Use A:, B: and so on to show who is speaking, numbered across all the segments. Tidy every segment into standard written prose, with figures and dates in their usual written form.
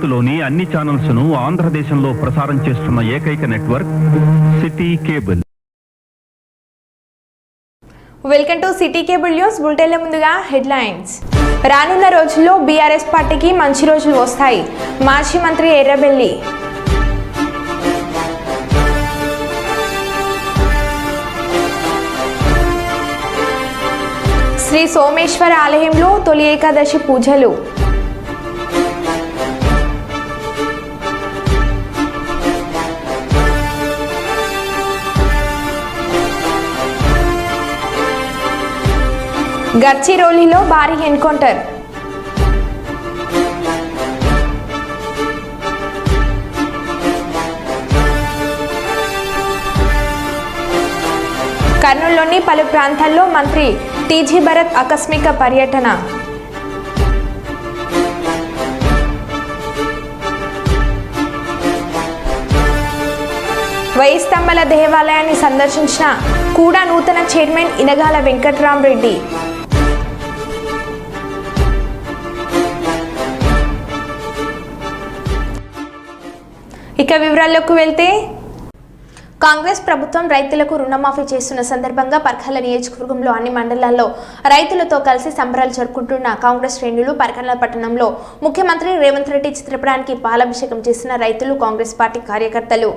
A: భారత్లోని అన్ని ఛానల్స్ ను ఆంధ్రదేశంలో ప్రసారం చేస్తున్న ఏకైక network city cable.
B: Welcome to city cable news. బులెటిన్ల ముందుగా హెడ్లైన్స్. రానున్న రోజుల్లో బీఆర్ఎస్ పార్టీకి మంచి రోజులు వస్తాయి. మాజీ మంత్రి ఎర్రబెల్లి. శ్రీ సోమేశ్వర ఆలయంలో తొలి ఏకాదశి పూజలు. గడ్చిరోలిలో భారీ ఎన్కౌంటర్. కర్నూలులోని పలు ప్రాంతాల్లో మంత్రి టీజీ భరత్ ఆకస్మిక పర్యటన. వెయ్యి స్తంభాల దేవాలయాన్ని సందర్శించిన కూడా నూతన చైర్మన్ ఇనగాల వెంకట్రామరెడ్డి. ఇక వివరాల్లోకి వెళ్తే, కాంగ్రెస్ ప్రభుత్వం రైతులకు రుణమాఫీ చేస్తున్న సందర్భంగా పర్కాల నియోజకవర్గంలో అన్ని మండలాల్లో రైతులతో కలిసి సంబరాలు జరుపుకుంటున్న కాంగ్రెస్ శ్రేణులు పర్కాల పట్టణంలో ముఖ్యమంత్రి రేవంత్ రెడ్డి చిత్రపటానికి పాలాభిషేకం చేసిన రైతులు, కాంగ్రెస్ పార్టీ కార్యకర్తలు.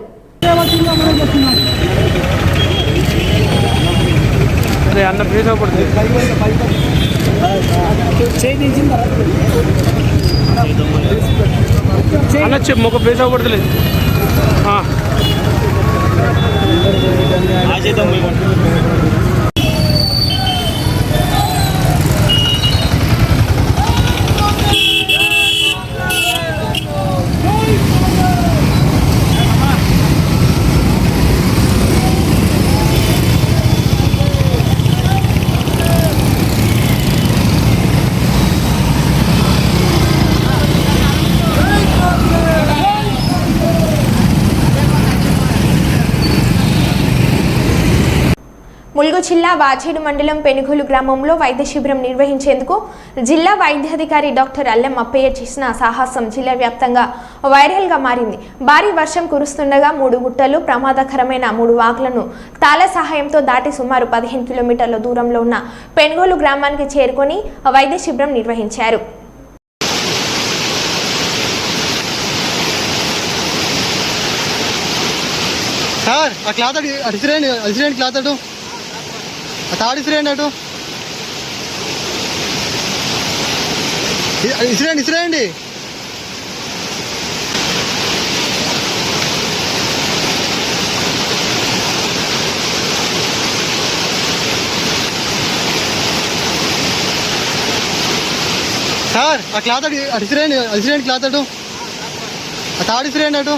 B: ములుగు జిల్లా వాచేడు మండలం పెనుగోలు గ్రామంలో వైద్య శిబిరం నిర్వహించేందుకు జిల్లా వైద్యాధికారి డాక్టర్ అల్లం అప్పయ్య చేసిన సాహసం జిల్లా వ్యాప్తంగా వైరల్గా మారింది. భారీ వర్షం కురుస్తుండగా 3 గుట్టలు, ప్రమాదకరమైన 3 వాగులను తాళ సహాయంతో దాటి సుమారు 15 కిలోమీటర్ల దూరంలో ఉన్న పెనుగోలు గ్రామానికి చేరుకొని వైద్య శిబిరం నిర్వహించారు.
C: ఇసిరేయండి సార్, ఆ క్లాత్ ఇసిరేయండి క్లాత్ అటు, ఆ తాడు ఇసిరేయండి అటు,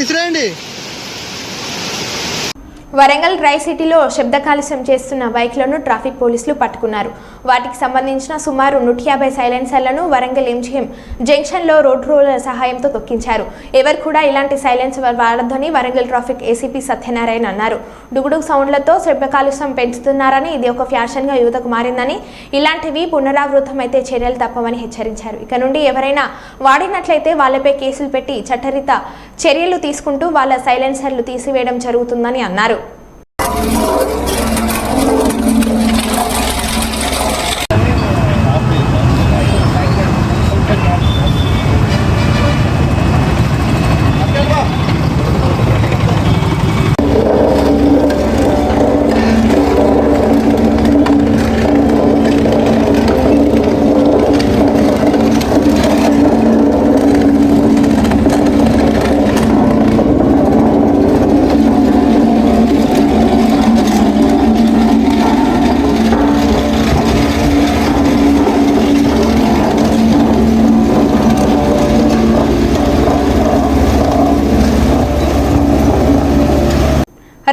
C: ఇసిరేయండి.
B: వరంగల్ డ్రై సిటీలో శబ్ద కాలుష్యం చేస్తున్న బైక్లను ట్రాఫిక్ పోలీసులు పట్టుకున్నారు. వాటికి సంబంధించిన సుమారు 150 సైలెన్సర్లను వరంగల్ ఎంజీఎం జంక్షన్లో రోడ్ రోలర్ సహాయంతో తొక్కించారు. ఎవరు కూడా ఇలాంటి సైలెన్సర్ వాడొద్దని వరంగల్ ట్రాఫిక్ ఏసీపీ సత్యనారాయణ అన్నారు. డుగుడుగు సౌండ్లతో శబ్ద కాలుష్యం పెంచుతున్నారని, ఇది ఒక ఫ్యాషన్గా యువతకు మారిందని, ఇలాంటివి పునరావృతమైతే చర్యలు తప్పవని హెచ్చరించారు. ఇక నుండి ఎవరైనా వాడినట్లయితే వాళ్లపై కేసులు పెట్టి చట్టరీత చర్యలు తీసుకుంటూ వాళ్ళ సైలెన్సర్లు తీసివేయడం జరుగుతుందని అన్నారు.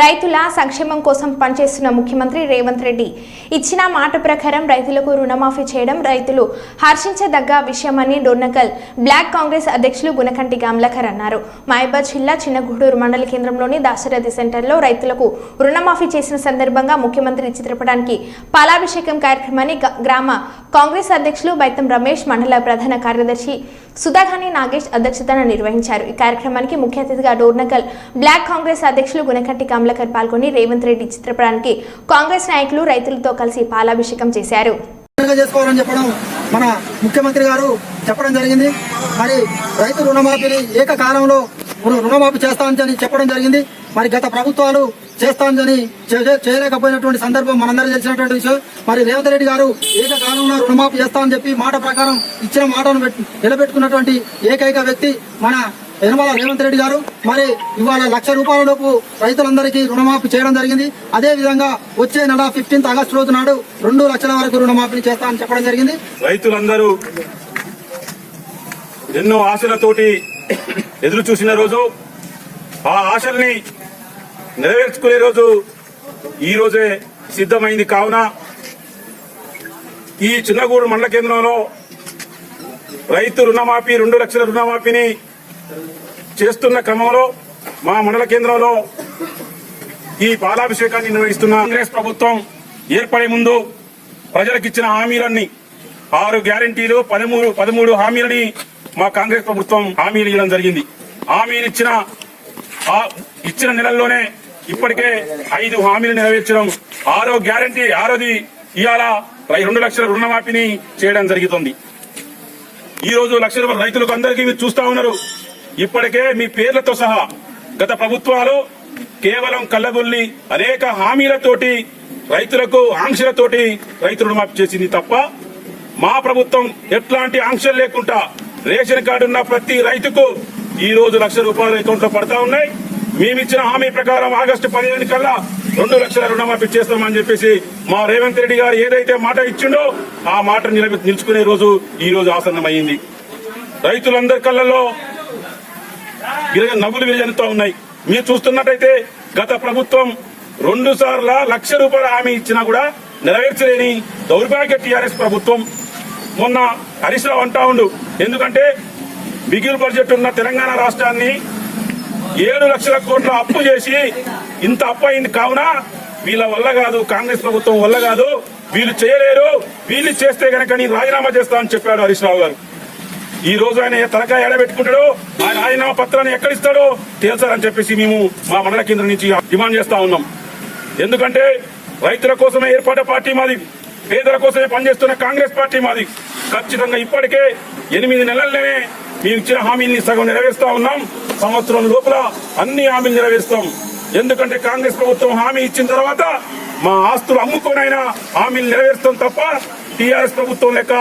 B: రైతుల సంక్షేమం కోసం పనిచేస్తున్న ముఖ్యమంత్రి రేవంత్ రెడ్డి ఇచ్చిన మాట ప్రకారం రైతులకు రుణమాఫీ చేయడం రైతులు హర్షించదగ్గ విషయమని డోర్నకల్ బ్లాక్ కాంగ్రెస్ అధ్యక్షులు గుణకంటి గమలాకర్ అన్నారు. మహబూబాబాద్ జిల్లా చిన్నగూడూరు మండల కేంద్రంలోని దాశరథి సెంటర్లో రైతులకు రుణమాఫీ చేసిన సందర్భంగా ముఖ్యమంత్రి చిత్రపటానికి పాలాభిషేకం కార్యక్రమాన్ని గ్రామ కాంగ్రెస్ అధ్యక్షులు బైతం రమేష్, మండల ప్రధాన కార్యదర్శి సుధాఖాని నాగేష్ అధ్యక్షతన నిర్వహించారు. ఈ కార్యక్రమానికి ముఖ్య అతిథిగా డోర్నకల్ బ్లాక్ కాంగ్రెస్ అధ్యక్షులు గుణకట్టి కమలాకర్ పాల్గొని రేవంత్ రెడ్డి చిత్రపటానికి కాంగ్రెస్ నాయకులు రైతులతో కలిసి పాలాభిషేకం చేశారు.
D: చేసుకోవాలని చెప్పడం మన ముఖ్యమంత్రి గారు చెప్పడం జరిగింది. మరి రైతు రుణమాఫీని ఏకకాలంలో రుణమాఫీ చేస్తామని చెప్పడం జరిగింది. మరి గత ప్రభుత్వాలు చేస్తామని చేయలేకపోయినటువంటి సందర్భం మనందరూ తెలిసినటువంటి విషయం. మరి రేవంత్ రెడ్డి గారు ఏకకాలంలో రుణమాఫీ చేస్తామని చెప్పి మాట ప్రకారం ఇచ్చిన మాటను నిలబెట్టుకున్నటువంటి ఏకైక వ్యక్తి మన యనమల రేవంత్ రెడ్డి గారు. మరి ఇవాళ ₹1,00,000 లోపు రైతులందరికీ రుణమాఫీ చేయడం జరిగింది. అదే విధంగా వచ్చే నెల 15 ఆగస్టు రోజు నాడు 2 లక్షల వరకు రుణమాఫీ చేస్తామని చెప్పడం జరిగింది.
E: రైతులందరూ ఎన్నో ఆశలతోటి ఎదురు చూసిన రోజు, ఆ ఆశల్ని నెరవేర్చుకునే రోజు ఈ రోజే సిద్ధమైంది. కావున ఈ చిన్నగూడు మండల కేంద్రంలో రైతు రుణమాఫీ 2 లక్షల రుణమాఫీని చేస్తున్న క్రమంలో మా మండల కేంద్రంలో ఈ పాలాభిషేకాన్ని నిర్వహిస్తున్న కాంగ్రెస్ ప్రభుత్వం ఏర్పడే ముందు ప్రజలకిచ్చిన హామీలన్నీ 6 గ్యారంటీలు 13 హామీలని మా కాంగ్రెస్ ప్రభుత్వం హామీలు ఇవ్వడం జరిగింది. హామీలు ఇచ్చిన నెలల్లోనే ఇప్పటికే 5 హామీలు నెరవేర్చడం, 6వ గ్యారంటీ 6వది ఇవాళ 2 లక్షల రుణమాఫీని చేయడం జరుగుతుంది. ఈ రోజు లక్షల రైతులకు అందరికీ మీరు చూస్తా ఉన్నారు. ఇప్పటికే మీ పేర్లతో సహా గత ప్రభుత్వాలు కేవలం కళ్ళగొల్లి అనేక హామీలతోటి రైతులకు ఆంక్షలతోటి రైతు రుణమాఫీ చేసింది తప్ప మా ప్రభుత్వం ఎట్లాంటి ఆంక్షలు లేకుండా రేషన్ కార్డు ఉన్న ప్రతి రైతుకు ఈ రోజు ₹1,00,000 అకౌంట్ లో పడతా ఉన్నాయి. మేమిచ్చిన హామీ ప్రకారం ఆగస్టు 15 కల్లా 2 లక్షల రుణమాఫీ చేస్తామని చెప్పేసి మా రేవంత్ రెడ్డి గారు ఏదైతే మాట ఇచ్చిండో ఆ మాట నిలుచుకునే రోజు ఈ రోజు ఆసన్నమైంది. రైతులందరి కళ్ళల్లో నవ్వులు విరజనుతూ ఉన్నాయి. మీరు చూస్తున్నట్టయితే గత ప్రభుత్వం 2 సార్లు ₹1,00,000 హామీ ఇచ్చినా కూడా నెరవేర్చలేని దౌర్భాగ్య టీఆర్ఎస్ ప్రభుత్వం. మొన్న హరీష్ రావు అంటా ఉండు, ఎందుకంటే బిగిల్ బడ్జెట్ ఉన్న తెలంగాణ రాష్ట్రాన్ని 7 లక్షల కోట్ల అప్పు చేసి ఇంత అప్పు అయింది. కావున వీళ్ళ వల్ల కాదు, కాంగ్రెస్ ప్రభుత్వం వల్ల కాదు, వీళ్ళు చేయలేరు, వీళ్ళు చేస్తే గనక నేను రాజీనామా చేస్తానని చెప్పాడు హరీష్ రావు గారు. ఈ రోజు ఆయన తలకాయ ఎడబెట్టుకుంటాడో, ఆయన రాజీనామా పత్రాన్ని ఎక్కడిస్తాడో తేల్చాలని చెప్పేసి మేము మా మండల కేంద్రం నుంచి డిమాండ్ చేస్తా ఉన్నాం. ఎందుకంటే రైతుల కోసమే ఏర్పడ్డ పార్టీ మాది, పేదల కోసమే పనిచేస్తున్న కాంగ్రెస్ పార్టీ మాది. ఖచ్చితంగా ఇప్పటికే 8 నెలల్లోనే మేము ఇచ్చిన హామీల్ని సగం నెరవేరుస్తా ఉన్నాం. సంవత్సరం లోపల అన్ని హామీలు నెరవేరుస్తాం. ఎందుకంటే కాంగ్రెస్ ప్రభుత్వం హామీ ఇచ్చిన తర్వాత మా ఆస్తులు అమ్ముకోనైనా హామీలు నెరవేరుస్తాం తప్ప టీఆర్ఎస్ ప్రభుత్వం లెక్క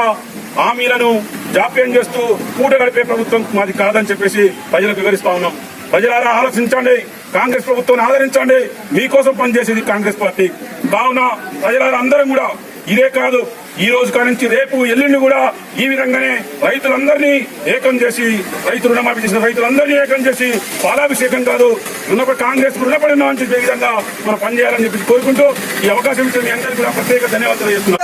E: హామీలను జాప్యం చేస్తూ పూట గడిపే ప్రభుత్వం మాది కాదని చెప్పేసి ప్రజలకు వివరిస్తా ఉన్నాం. ప్రజలారా ఆలోచించండి, కాంగ్రెస్ ప్రభుత్వాన్ని ఆదరించండి. మీకోసం పనిచేసేది కాంగ్రెస్ పార్టీ. కావున ప్రజలారా అందరం కూడా ఇదే కాదు, ఈ రోజు కానించి రేపు ఎల్లుండి కూడా ఈ విధంగానే రైతులందరినీ ఏకం చేసి, రైతు రుణమాఫీ చేసిన రైతులందరినీ ఏకం చేసి పాలాభిషేకం కాదు కాంగ్రెస్ రుణపడి ఉన్నామని చెప్పే విధంగా మనం పనిచేయాలని చెప్పి కోరుకుంటూ ఈ అవకాశం ఇచ్చిన మీ అందరికీ కూడా ప్రత్యేక ధన్యవాదాలు చేస్తున్నాం.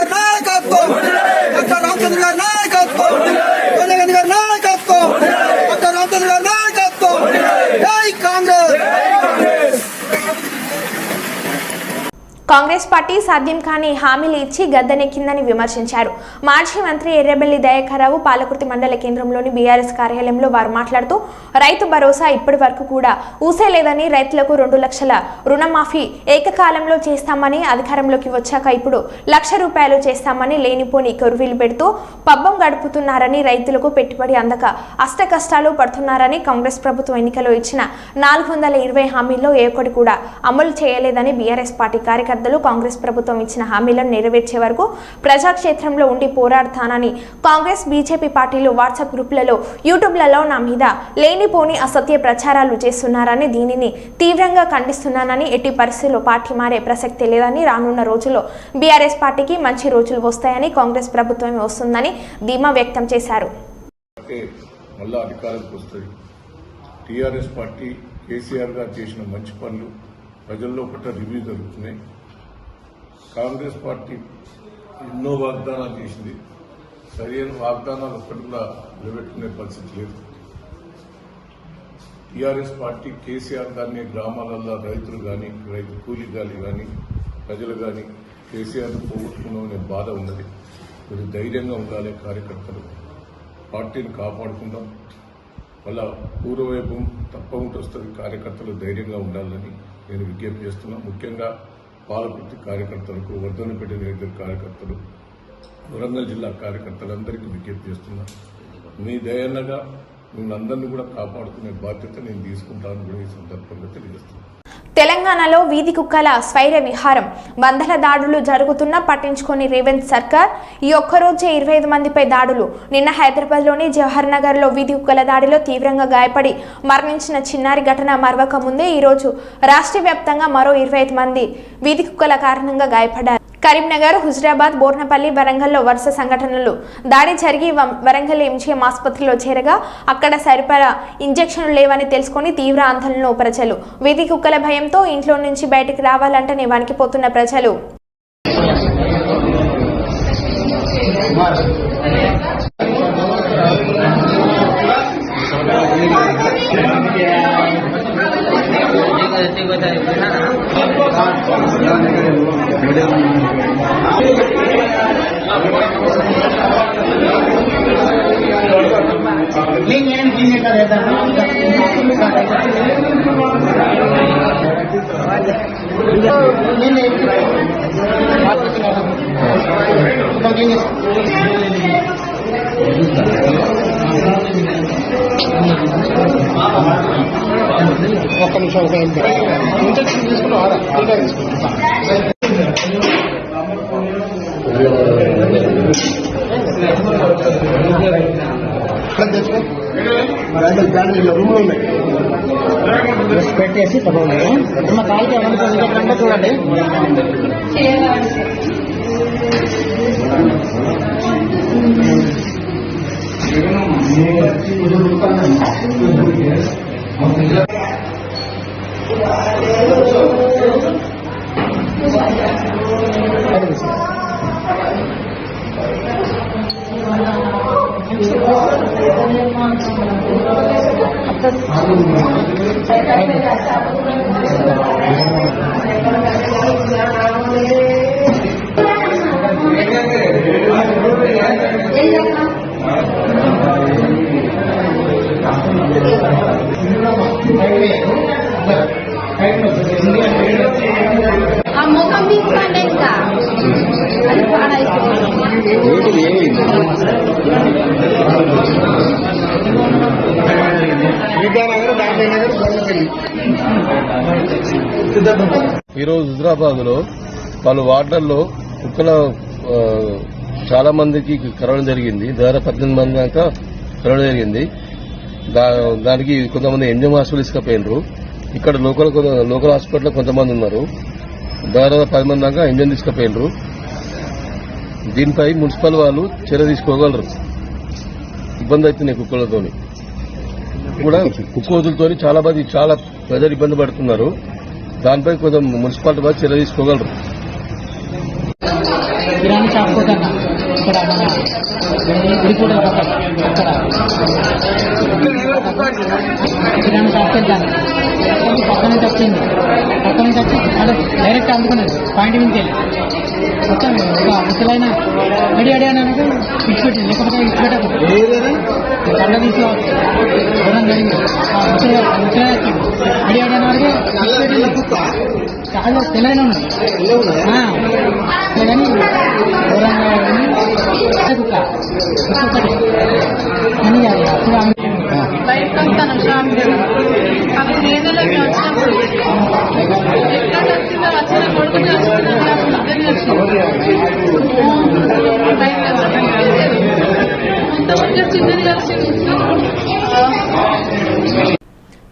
B: కాంగ్రెస్ పార్టీ సాధ్యం కాని హామీలు ఇచ్చి గద్దెనెక్కిందని విమర్శించారు. మాజీ మంత్రి ఎర్రబెల్లి దయాకర్రావు పాలకుర్తి మండల కేంద్రంలోని బీఆర్ఎస్ కార్యాలయంలో వారు మాట్లాడుతూ రైతు భరోసా ఇప్పటి వరకు కూడా ఊసేలేదని, రైతులకు 2 లక్షల రుణమాఫీ ఏకకాలంలో చేస్తామని, అధికారంలోకి వచ్చాక ఇప్పుడు ₹1,00,000 చేస్తామని లేనిపోని కొరువీలు పెడుతూ పబ్బం గడుపుతున్నారని, రైతులకు పెట్టుబడి అందక అష్ట కష్టాలు పడుతున్నారని, కాంగ్రెస్ ప్రభుత్వం ఎన్నికల్లో ఇచ్చిన 420 హామీల్లో ఏ ఒక్కటి కూడా అమలు చేయలేదని బీఆర్ఎస్ పార్టీ కార్యకర్తలు కాంగ్రెస్ ప్రభుత్వం ఇచ్చిన హామీలను నెరవేర్చే వరకు ప్రజాక్షేత్రంలో ఉండి పోరాడతానని కాంగ్రెస్ బీజేపీ పార్టీలు వాట్సాప్ గ్రూపులలో, యూట్యూబ్లలో నా మీద లేనిపోని అసత్య ప్రచారాలు చేస్తున్నారని, దీనిని తీవ్రంగా ఖండిస్తున్నానని, ఎట్టి పరిస్థితుల్లో పార్టీ మారే ప్రసక్తి లేదని, రానున్న రోజుల్లో బీఆర్ఎస్ పార్టీకి మంచి రోజులు వస్తాయని, కాంగ్రెస్ ప్రభుత్వమే వస్తుందని ధీమా వ్యక్తం చేశారు.
F: టీఆర్ఎస్ పార్టీ కేసీఆర్ గారు చేసిన మంచి పనులు ప్రజల్లో పట్ల రివ్యూ జరుగుతున్నాయి. కాంగ్రెస్ పార్టీ ఎన్నో వాగ్దానాలు చేసింది, సరైన వాగ్దానాలు ఒక్కటి కూడా నిలబెట్టుకునే పరిస్థితి లేదు. టీఆర్ఎస్ పార్టీ కేసీఆర్ గారిని గ్రామాలలో రైతులు కానీ, రైతు కూలీగాలి కానీ, ప్రజలు కానీ కేసీఆర్ను పోగొట్టుకున్నామనే బాధ ఉన్నది. మీరు ధైర్యంగా ఉండాలి. కార్యకర్తలు పార్టీని కాపాడుకుందాం. వాళ్ళ పూర్వవైపు తప్పకుండా వస్తుంది. కార్యకర్తలు ధైర్యంగా ఉండాలని నేను విజ్ఞప్తి చేస్తున్నా. ముఖ్యంగా పాలకుర్తి కార్యకర్తలకు, వర్ధనపేట నియోజకవర్గ కార్యకర్తలు, వరంగల్ జిల్లా కార్యకర్తలందరికీ విజ్ఞప్తి చేస్తున్నా. మీ దయన్నగా మిమ్మల్ని అందరినీ కూడా కాపాడుకునే బాధ్యత నేను తీసుకుంటానని కూడా ఈ సందర్భంగా తెలియజేస్తున్నాను.
B: తెలంగాణలో వీధి కుక్కల స్వైర విహారం, వందల దాడులు జరుగుతున్నా పట్టించుకొని రేవంత్ సర్కార్. ఈ ఒక్కరోజే 25 మందిపై దాడులు. నిన్న హైదరాబాద్లోని జవహర్ నగర్లో వీధి కుక్కల దాడిలో తీవ్రంగా గాయపడి మరణించిన చిన్నారి ఘటన మరవక ముందే ఈరోజు రాష్ట్ర వ్యాప్తంగా మరో 25 మంది వీధి కుక్కల కారణంగా గాయపడ్డారు. కరీంనగర్, హుజరాబాద్, బోర్నపల్లి, వరంగల్లో వరుస సంఘటనలు. దాడి జరిగి వరంగల్ ఎంజీఎం ఆసుపత్రిలో చేరగా అక్కడ సరిపడా ఇంజెక్షన్లు లేవని తెలుసుకుని తీవ్ర ఆందోళనలో ప్రజలు. వీధి కుక్కల భయంతో ఇంట్లో నుంచి బయటకు రావాలంటేనే వణికిపోతున్న ప్రజలు.
C: ఒక్క నిమిషం ఇంజక్షన్ తీసుకున్నారా? రూమ్లో ఉన్నాయి పెట్టేసి మా కాలికి ఏమనుకుంటే చూడండి.
G: ఈరోజు హుజరాబాద్ లో పలు వార్డులలో కుక్కల చాలా మందికి కరవడం జరిగింది. దాదాపు 18 మంది దాకా కరవడం జరిగింది. దానికి కొంతమంది ఎంజిఎం హాస్పిటల్ తీసుకుపోయినారు. ఇక్కడ లోకల్ హాస్పిటల్లో కొంతమంది ఉన్నారు. దాదాపు 10 మంది దాకా ఇంజన్ తీసుకుపోయినారు. దీనిపై మున్సిపల్ వాళ్ళు చర్య తీసుకోగలరు. ఇబ్బంది అవుతున్నాయి కుక్కలతో కూడా. కుక్కోతులతో చాలా ప్రజలు ఇబ్బంది పడుతున్నారు. దానిపై కొంచెం మున్సిపాలిటీ వాళ్ళు చర్య తీసుకోగలరు.
H: కిరాణా షాప్ కూడా ఇక్కడ మన గుడిపూట కిరాణా షాప్కి వెళ్తాను. పక్క నుంచి వచ్చి అక్కడ డైరెక్ట్ అందుకున్నాను. పాయింట్ మీదకి వెళ్ళి వచ్చాను. ఒక ముసలైన అడి అన్నాక ఇచ్చిపెట్టింది. లేకపోతే ఇచ్చిపెట్టకు కళ్ళ తీసుకోవాలి. దూరం జరిగింది. ముసలైన అడి అన్న వరకు చాలా తెలైన ఉన్నాయి. కానీ దూరంగా కుక్క అని కాదు. అప్పుడు బయటకు వస్తాను షాప్ అది నేనలోకి వచ్చినప్పుడు ఎట్లా వచ్చిందో వచ్చిన కొడుకుని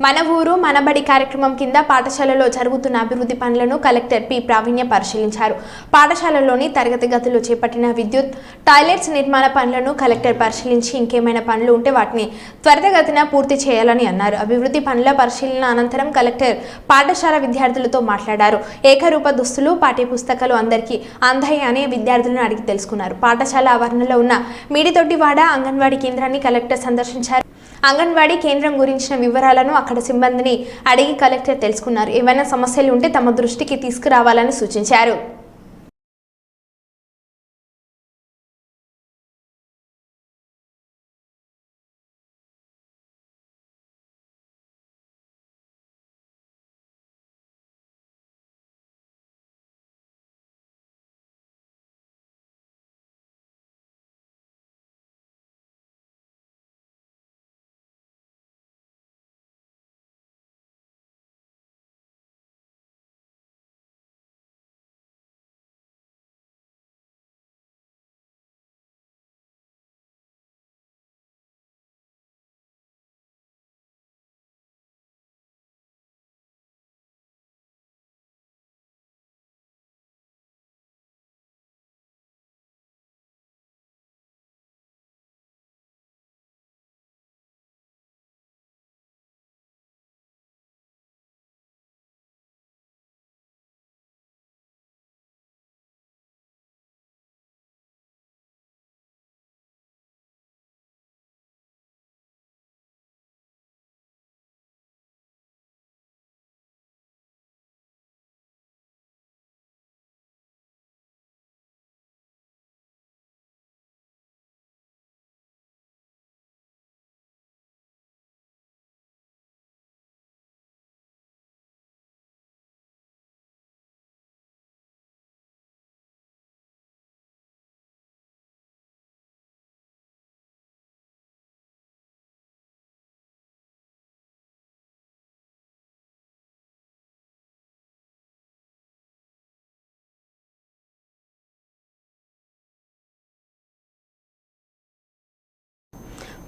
B: మన ఊరు మనబడి కార్యక్రమం కింద పాఠశాలలో జరుగుతున్న అభివృద్ధి పనులను కలెక్టర్ పి ప్రావీణ్య పరిశీలించారు. పాఠశాలలోని తరగతి గదులు చేపట్టిన విద్యుత్, టాయిలెట్స్ నిర్మాణ పనులను కలెక్టర్ పరిశీలించి ఇంకేమైనా పనులు ఉంటే వాటిని త్వరితగతిన పూర్తి చేయాలని అన్నారు. అభివృద్ధి పనుల పరిశీలన అనంతరం కలెక్టర్ పాఠశాల విద్యార్థులతో మాట్లాడారు. ఏకరూప దుస్తులు, పాఠ్యపుస్తకాలు అందరికీ అందాయి అనే విద్యార్థులను అడిగి తెలుసుకున్నారు. పాఠశాల ఆవరణలో ఉన్న మీడితొట్టివాడ అంగన్వాడీ కేంద్రాన్ని కలెక్టర్ సందర్శించారు. అంగన్వాడీ కేంద్రం గురించిన వివరాలను అక్కడ సిబ్బందిని అడిగి కలెక్టర్ తెలుసుకున్నారు. ఏవైనా సమస్యలు ఉంటే తమ దృష్టికి తీసుకురావాలని సూచించారు.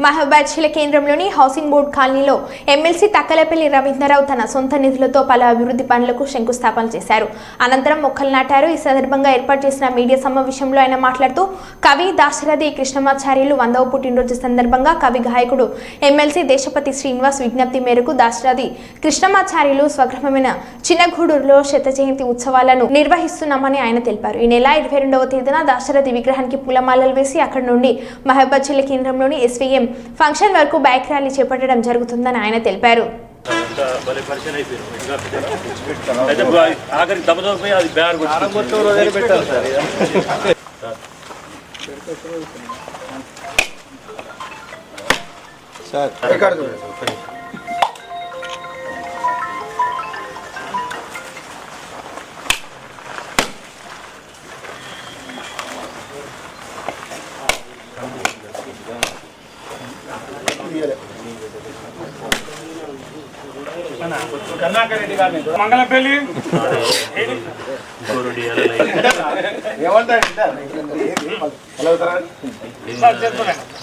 B: మహబూబాద్ జిల్లా కేంద్రంలోని హౌసింగ్ బోర్డు కాలనీలో ఎమ్మెల్సీ తక్కలపల్లి రవీంద్రరావు తన సొంత నిధులతో పలు అభివృద్ధి పనులకు శంకుస్థాపన చేశారు. అనంతరం మొక్కలు నాటారు. ఈ సందర్భంగా ఏర్పాటు చేసిన మీడియా సమావేశంలో ఆయన మాట్లాడుతూ కవి దాశరథి కృష్ణమాచార్యులు 100వ పుట్టినరోజు సందర్భంగా కవి గాయకుడు ఎమ్మెల్సీ దేశపతి శ్రీనివాస్ విజ్ఞప్తి మేరకు దాశరథి కృష్ణమాచార్యులు స్వగ్రామమైన చిన్నగూడూరులో శత జయంతి ఉత్సవాలను నిర్వహిస్తున్నామని ఆయన తెలిపారు. ఈ నెల 22వ తేదీన దాశరథి విగ్రహానికి పూలమాలలు వేసి అక్కడి నుండి మహబూబాద్ జిల్లా కేంద్రంలోని SVM ఫంక్షన్ వరకు బైక్ ర్యాలీ చేపట్టడం జరుగుతుందని ఆయన తెలిపారు.
E: మంగళపల్లి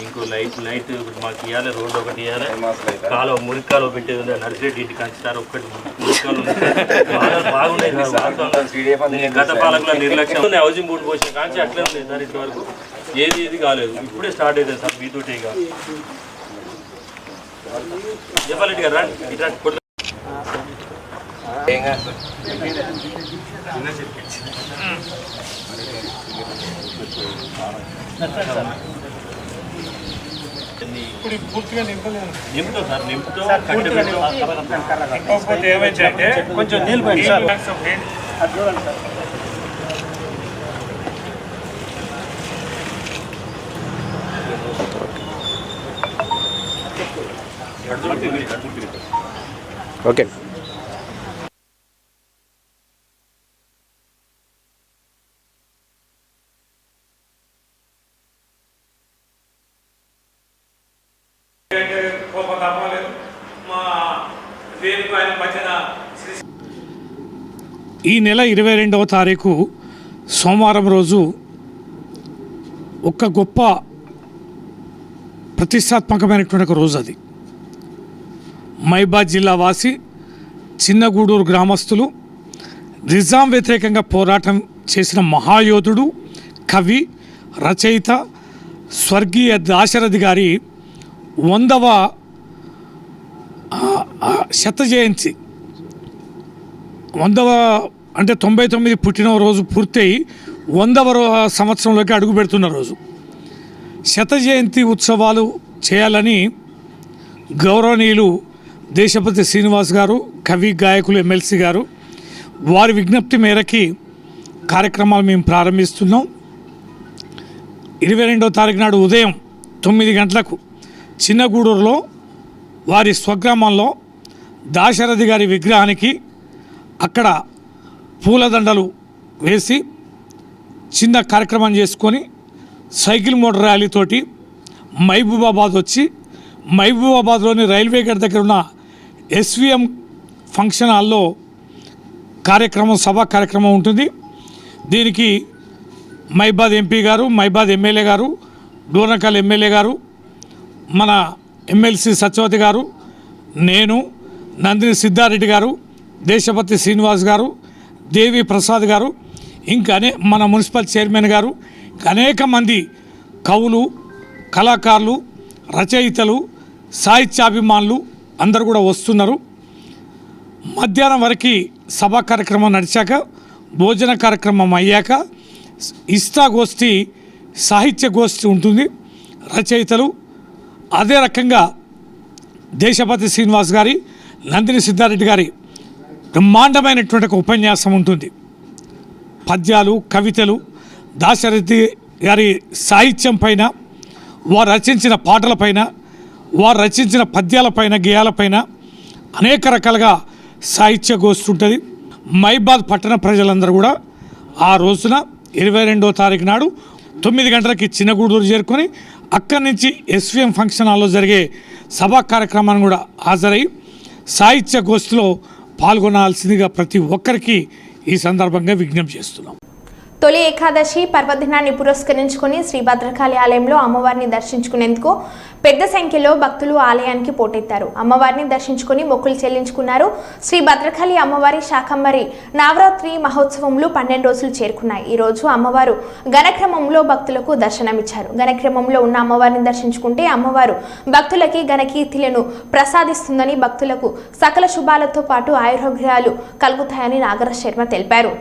I: ఇంకో లైట్ మాకు ఇవ్వాలి, రోడ్డు ఒకటి ఇవ్వాలి, కాలువ మురికాలు పెట్టేది ఉండే నర్సిరెడ్డి ఇంటికి కంచుతారు ఒక్కటి మురికాలు బాగున్నాయి. గత పాలకుల నిర్లక్ష్యం హౌసింగ్ బోర్డు పోసిన కాంచి అట్లే ఉంది సార్. ఇంతవరకు ఏది కాలేదు. ఇప్పుడే స్టార్ట్ అవుతుంది సార్ మీతోటి. ఇక చెప్పాలంటే కదా ఇట్లా నింపుతో సార్ నింపుతో
E: ఏమైందంటే కొంచెం నీళ్ళు పోయింది సార్.
I: చూడండి సార్.
A: ఓకే.
J: ఈ నెల 22వ తారీఖు సోమవారం రోజు ఒక గొప్ప ప్రతిష్టాత్మకమైనటువంటి ఒక రోజు. అది మహబూబాద్ జిల్లా వాసి చిన్నగూడూరు గ్రామస్తులు నిజాం వ్యతిరేకంగా పోరాటం చేసిన మహాయోధుడు, కవి, రచయిత స్వర్గీయ దాశరథి గారి 100వ శత జయంతి, 100వ అంటే 99 పుట్టినరోజు పూర్తయి 100వ సంవత్సరంలోకి అడుగు పెడుతున్న రోజు. శత జయంతి ఉత్సవాలు చేయాలని గౌరవనీయులు దేశపతి శ్రీనివాస్ గారు, కవి గాయకులు ఎమ్మెల్సీ గారు వారి విజ్ఞప్తి మేరకి కార్యక్రమాలు మేము ప్రారంభిస్తున్నాం. 22వ తారీఖు నాడు ఉదయం 9 గంటలకు చిన్నగూడూరులో వారి స్వగ్రామంలో దాశరథి గారి విగ్రహానికి అక్కడ పూలదండలు వేసి చిన్న కార్యక్రమం చేసుకొని సైకిల్ మోటార్ ర్యాలీతోటి మహబూబాబాద్ వచ్చి మహబూబాబాద్లోని రైల్వే గేట్ దగ్గర ఉన్న SVM ఫంక్షన్ హాల్లో సభా కార్యక్రమం ఉంటుంది. దీనికి మహబూబాద్ MP గారు, మహబూబాద్ ఎమ్మెల్యే గారు, డోర్నకల్ ఎమ్మెల్యే గారు, మన ఎమ్మెల్సీ సత్యవతి గారు, నేను, నందిని సిద్ధారెడ్డి గారు, దేశపతి శ్రీనివాస్ గారు, దేవి ప్రసాద్ గారు, ఇంకా మన మున్సిపల్ చైర్మన్ గారు, అనేక మంది కవులు, కళాకారులు, రచయితలు, సాహిత్యాభిమానులు అందరూ కూడా వస్తున్నారు. మధ్యాహ్నం వరకు సభా కార్యక్రమం నడిచాక భోజన కార్యక్రమం అయ్యాక ఇష్టాగోష్ఠి, సాహిత్య గోష్ఠి ఉంటుంది. రచయితలు అదే రకంగా దేశపతి శ్రీనివాస్ గారి, నందిని సిద్ధారెడ్డి గారి బ్రహ్మాండమైనటువంటి ఒక ఉపన్యాసం ఉంటుంది. పద్యాలు, కవితలు, దాశరథి గారి సాహిత్యం పైన, వారు రచించిన పాటలపైన, వారు రచించిన పద్యాలపైన, గేయాలపైన అనేక రకాలుగా సాహిత్య గోష్ఠి ఉంటుంది. మహబూబాద్ పట్టణ ప్రజలందరూ కూడా ఆ రోజున 22వ తారీఖు నాడు 9 గంటలకి చిన్నగూడూరు చేరుకొని అక్కడి నుంచి SVM ఫంక్షన్ హాల్లో జరిగే సభా కార్యక్రమాన్ని కూడా హాజరై సాహిత్య గోష్ఠిలో పాల్గొనాల్సిందిగా ప్రతి ఒక్కరికి ఈ సందర్భంగా విజ్ఞప్తి చేస్తున్నాం.
B: తొలి ఏకాదశి పర్వదినాన్ని పురస్కరించుకుని శ్రీ భద్రకాళి ఆలయంలో అమ్మవారిని దర్శించుకునేందుకు పెద్ద సంఖ్యలో భక్తులు ఆలయానికి పోటెత్తారు. అమ్మవారిని దర్శించుకుని మొక్కులు చెల్లించుకున్నారు. శ్రీ భద్రకాళి అమ్మవారి శాకంబరి నవరాత్రి మహోత్సవంలో 12 రోజులు చేరుకున్నాయి. ఈ రోజు అమ్మవారు ఘనక్రమంలో భక్తులకు దర్శనమిచ్చారు. ఘనక్రమంలో ఉన్న అమ్మవారిని దర్శించుకుంటే అమ్మవారు భక్తులకి ఘనకీర్తులను ప్రసాదిస్తుందని, భక్తులకు సకల శుభాలతో పాటు ఆరోగ్యాలు కలుగుతాయని నాగరాజ్ శర్మ తెలిపారు.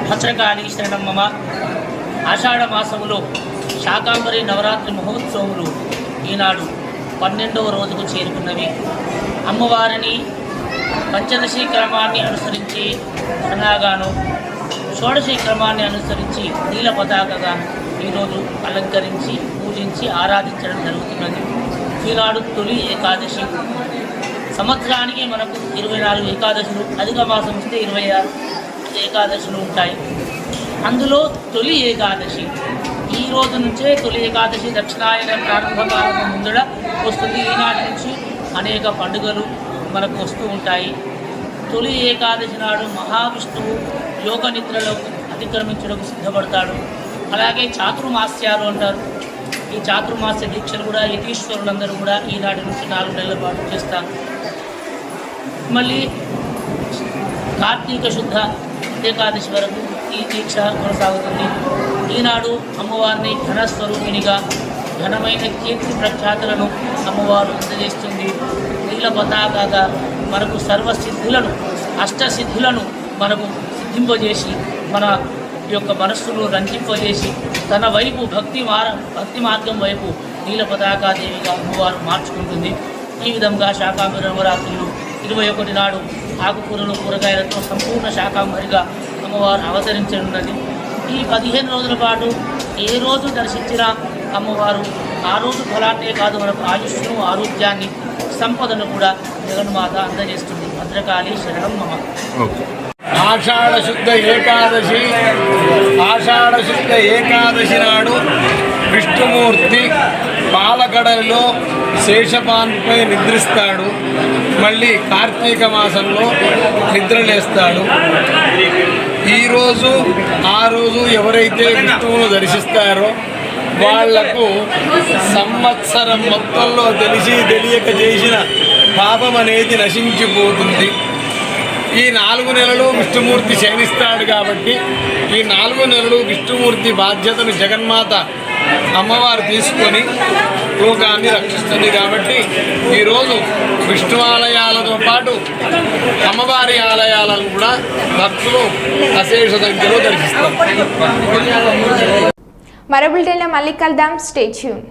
H: భద్రకాళి శరణం మమ. ఆషాఢ మాసములో శాకాంబరి నవరాత్రి మహోత్సవములు ఈనాడు 12వ రోజుకు చేరుకున్నవి. అమ్మవారిని పంచదశి క్రమాన్ని అనుసరించి ఘనాగాను, షోడశి క్రమాన్ని అనుసరించి నీల పతాకగా ఈరోజు అలంకరించి పూజించి ఆరాధించడం జరుగుతున్నది. ఈనాడు తొలి ఏకాదశి. సంవత్సరానికి మనకు 24 ఏకాదశులు, అధిక మాసం వస్తే 26 ఏకాదశులు ఉంటాయి. అందులో తొలి ఏకాదశి ఈ రోజు నుంచే తొలి ఏకాదశి దక్షిణాయన ప్రారంభకాలం ముందర వస్తుంది. ఈనాటి నుంచి అనేక పండుగలు మనకు వస్తూ ఉంటాయి. తొలి ఏకాదశి నాడు మహావిష్ణువు యోగ నిద్రలోకి అతిక్రమించడానికి సిద్ధపడతాడు. అలాగే చాతుర్మాస్యాలు అంటారు. ఈ చాతుర్మాస్య దీక్షలు కూడా యతీశ్వరులందరూ కూడా ఈనాటి నుంచి 4 నెలల పాటు చేస్తారు. మళ్ళీ కార్తీక శుద్ధ ఏకాదశి వరకు ఈ దీక్ష కొనసాగుతుంది. ఈనాడు అమ్మవారిని ఘనస్వరూపిణిగా ఘనమైన కీర్తి ప్రఖ్యాతులను అమ్మవారు అందజేస్తుంది. నీల పతాకగా మనకు సర్వసిద్ధులను, అష్టసిద్ధులను మనకు సిద్ధింపజేసి మన యొక్క మనస్సును రంజింపజేసి తన వైపు భక్తి మార్గం వైపు నీల పతాకాదేవిగా అమ్మవారు మార్చుకుంటుంది. ఈ విధంగా శాకాంబరి నవరాత్రులు 21 నాడు ఆకుకూరలు, కూరగాయలతో సంపూర్ణ శాకాంబరిగా అమ్మవారు అవతరించనున్నది. ఈ 15 రోజుల పాటు ఏ రోజు దర్శించినా అమ్మవారు ఆ రోజు ఫలాన్నే కాదు, మనకు ఆయుష్ను, ఆరోగ్యాన్ని, సంపదను కూడా జగన్మాత అందజేస్తుంది. భద్రకాళి శరణం మమ.
G: ఆషాఢ శుద్ధ ఏకాదశి నాడు విష్ణుమూర్తి పాలకడలిలో శేషపాన్పై నిద్రిస్తాడు. మళ్ళీ కార్తీక మాసంలో నిద్రలేస్తాడు. ఈరోజు ఆ రోజు ఎవరైతే విష్ణువును దర్శిస్తారో వాళ్లకు సంవత్సరం మొత్తంలో తెలియక చేసిన పాపం అనేది నశించిపోతుంది. ఈ 4 నెలలు విష్ణుమూర్తి శయనిస్తాడు కాబట్టి ఈ 4 నెలలు విష్ణుమూర్తి బాధ్యతను జగన్మాత అమ్మవారు తీసుకొని లోకాన్ని రక్షిస్తుంది. కాబట్టి ఈరోజు విష్ణు ఆలయాలతో పాటు అమ్మవారి ఆలయాలను కూడా భక్తులు అశేష సంఖ్యలో దర్శిస్తారు.
B: మరో బులెటిన్లో మళ్ళీ కలుద్దాం. Stay tune.